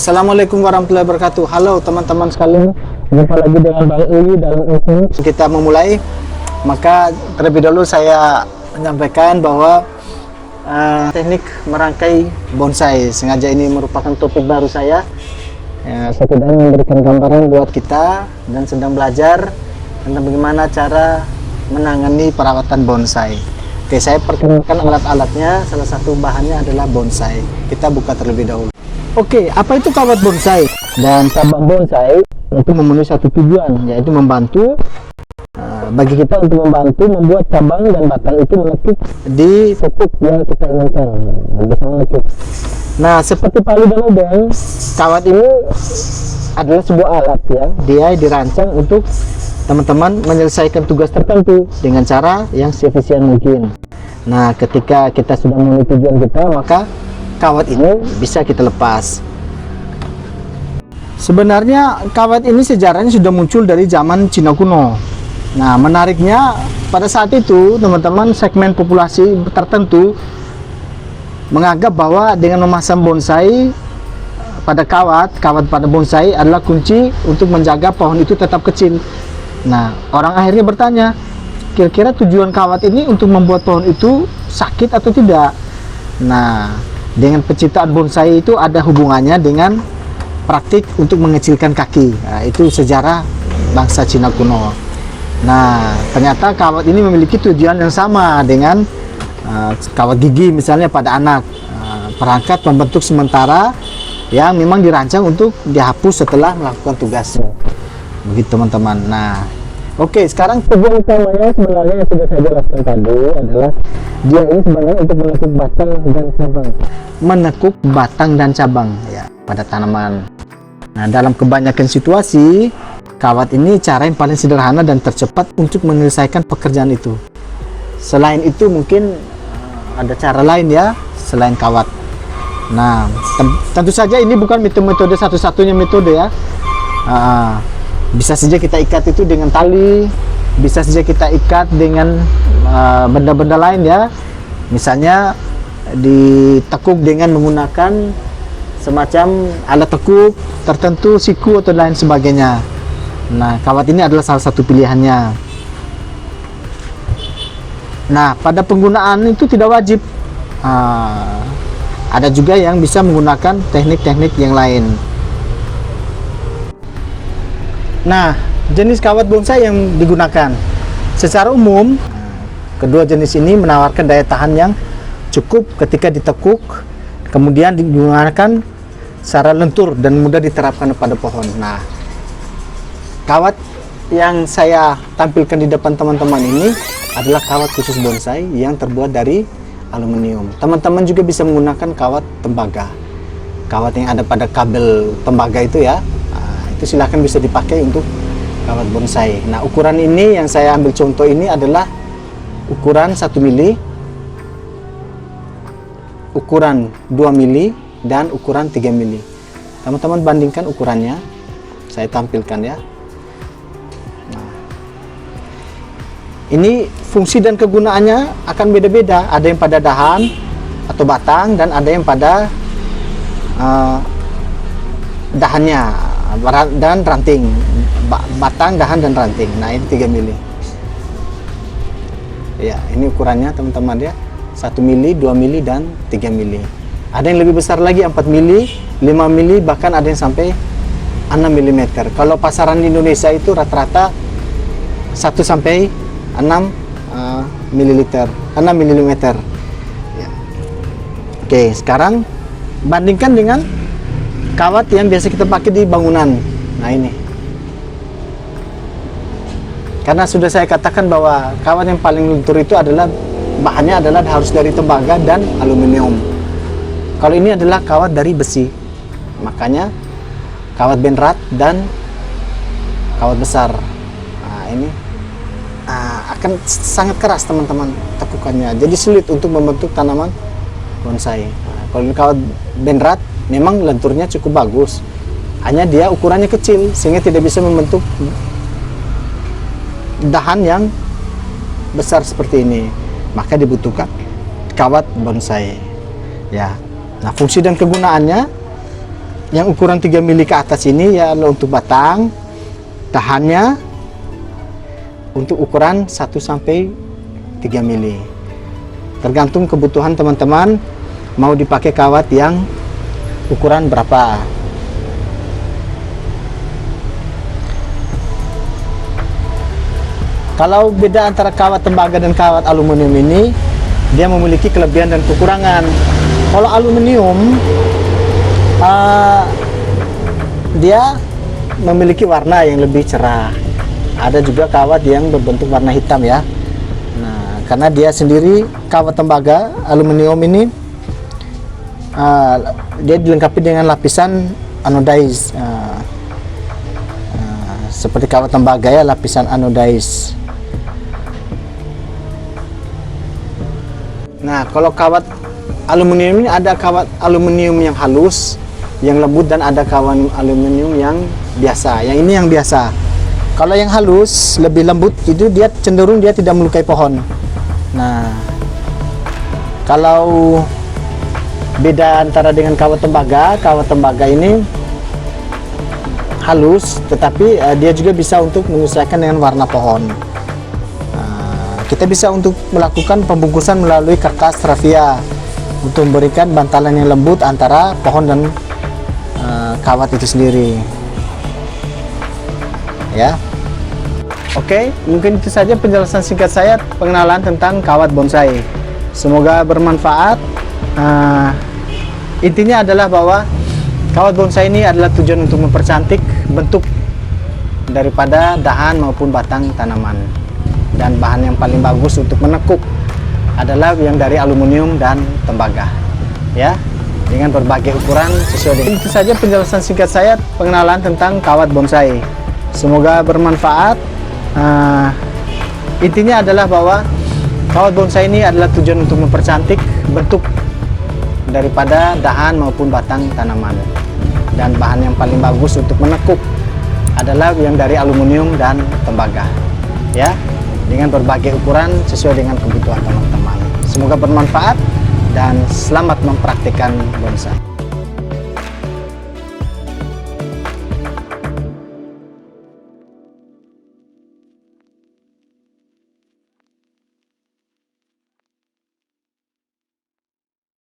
Assalamualaikum warahmatullahi wabarakatuh. Halo teman-teman sekalian, jumpa lagi dengan Bang Uyi dalam ini. Kita memulai, maka terlebih dahulu saya menyampaikan bahwa teknik merangkai bonsai. Sengaja ini merupakan topik baru saya. Saya sedang memberikan gambaran buat kita dan sedang belajar tentang bagaimana cara menangani perawatan bonsai. Oke, saya perkenalkan alat-alatnya. Salah satu bahannya adalah bonsai. Kita buka terlebih dahulu. Oke, apa itu kawat bonsai? Dan cabang bonsai itu memenuhi satu tujuan, yaitu membantu bagi kita untuk membantu membuat cabang dan batang itu menekuk di titik yang kita inginkan. Bisa menekuk. Nah, seperti palu dan obeng, kawat ini adalah sebuah alat ya. Dia dirancang untuk teman-teman menyelesaikan tugas tertentu dengan cara yang seefisien mungkin. Nah, ketika kita sudah memenuhi tujuan kita, maka kawat ini bisa kita lepas. Sebenarnya kawat ini sejarahnya sudah muncul dari zaman Cina kuno. Nah, menariknya pada saat itu teman-teman segmen populasi tertentu menganggap bahwa dengan memasang bonsai pada kawat pada bonsai adalah kunci untuk menjaga pohon itu tetap kecil. Nah, orang akhirnya bertanya, kira-kira tujuan kawat ini untuk membuat pohon itu sakit atau tidak? Nah, dengan penciptaan bonsai itu ada hubungannya dengan praktik untuk mengecilkan kaki. Nah, itu sejarah bangsa Cina kuno. Nah, ternyata kawat ini memiliki tujuan yang sama dengan kawat gigi misalnya pada anak. Perangkat pembentuk sementara yang memang dirancang untuk dihapus setelah melakukan tugasnya. Begitu teman-teman. Nah, oke, sekarang tujuan utamanya sebenarnya yang sudah saya jelaskan tadi adalah dia ini sebenarnya untuk menekuk batang dan cabang. Menekuk batang dan cabang ya pada tanaman. Nah, dalam kebanyakan situasi kawat ini cara yang paling sederhana dan tercepat untuk menyelesaikan pekerjaan itu. Selain itu mungkin ada cara lain ya selain kawat. Nah, tentu saja ini bukan metode satu-satunya metode ya. Bisa saja kita ikat itu dengan tali, bisa saja kita ikat dengan benda-benda lain ya. Misalnya ditekuk dengan menggunakan semacam alat tekuk tertentu, siku atau lain sebagainya. Nah, kawat ini adalah salah satu pilihannya. Nah, pada penggunaan itu tidak wajib. Ada juga yang bisa menggunakan teknik-teknik yang lain. Nah, jenis kawat bonsai yang digunakan secara umum, kedua jenis ini menawarkan daya tahan yang cukup ketika ditekuk, kemudian digunakan secara lentur dan mudah diterapkan pada pohon. Nah, kawat yang saya tampilkan di depan teman-teman ini adalah kawat khusus bonsai yang terbuat dari aluminium. Teman-teman juga bisa menggunakan kawat tembaga, kawat yang ada pada kabel tembaga itu ya. Itu silahkan bisa dipakai untuk kawat bonsai. Nah, ukuran ini yang saya ambil contoh ini adalah ukuran 1 mili, ukuran 2 mili, dan ukuran 3 mili. Teman-teman bandingkan ukurannya, saya tampilkan ya. Nah, ini fungsi dan kegunaannya akan beda-beda. Ada yang pada dahan atau batang dan ada yang pada dahannya dan ranting, batang, dahan, dan ranting. Nah, ini 3 mili ya, ini ukurannya teman-teman ya, 1 mili, 2 mili, dan 3 mili. Ada yang lebih besar lagi, 4 mili, 5 mili, bahkan ada yang sampai 6 mm. Kalau pasaran di Indonesia itu rata-rata 1 sampai 6 mililiter, 6 mm ya. Oke, sekarang bandingkan dengan kawat yang biasa kita pakai di bangunan. Nah, ini karena sudah saya katakan bahwa kawat yang paling lentur itu adalah bahannya adalah harus dari tembaga dan aluminium. Kalau ini adalah kawat dari besi, makanya kawat benrat dan kawat besar. Nah, ini akan sangat keras teman-teman tekukannya, jadi sulit untuk membentuk tanaman bonsai. Nah, kalau ini kawat benrat memang lenturnya cukup bagus, hanya dia ukurannya kecil sehingga tidak bisa membentuk dahan yang besar seperti ini, maka dibutuhkan kawat bonsai ya. Nah, fungsi dan kegunaannya yang ukuran 3 mili ke atas ini ya untuk batang, dahannya untuk ukuran 1 sampai 3 mili. Tergantung kebutuhan teman-teman mau dipakai kawat yang ukuran berapa. Kalau beda antara kawat tembaga dan kawat aluminium ini, dia memiliki kelebihan dan kekurangan. Kalau aluminium, dia memiliki warna yang lebih cerah. Ada juga kawat yang berbentuk warna hitam ya. Nah, karena dia sendiri kawat tembaga aluminium ini, dia dilengkapi dengan lapisan anodis, seperti kawat tembaga ya, lapisan anodis. Nah, kalau kawat aluminium ini ada kawat aluminium yang halus, yang lembut, dan ada kawat aluminium yang biasa. Yang ini yang biasa. Kalau yang halus, lebih lembut, itu dia cenderung dia tidak melukai pohon. Nah, kalau beda antara dengan kawat tembaga ini halus, tetapi dia juga bisa untuk menyesuaikan dengan warna pohon. Kita bisa untuk melakukan pembungkusan melalui kertas raffia untuk memberikan bantalan yang lembut antara pohon dan kawat itu sendiri. Ya. Oke, mungkin itu saja penjelasan singkat saya pengenalan tentang kawat bonsai. Semoga bermanfaat. Intinya adalah bahwa kawat bonsai ini adalah tujuan untuk mempercantik bentuk daripada dahan maupun batang tanaman. Dan bahan yang paling bagus untuk menekuk adalah yang dari aluminium dan tembaga, ya, dengan berbagai ukuran sesuai dengan. Itu saja penjelasan singkat saya pengenalan tentang kawat bonsai. Semoga bermanfaat. Intinya adalah bahwa kawat bonsai ini adalah tujuan untuk mempercantik bentuk daripada dahan maupun batang tanaman. Dan bahan yang paling bagus untuk menekuk adalah yang dari aluminium dan tembaga, ya, dengan berbagai ukuran sesuai dengan kebutuhan teman-teman. Semoga bermanfaat dan selamat mempraktikkan bonsai.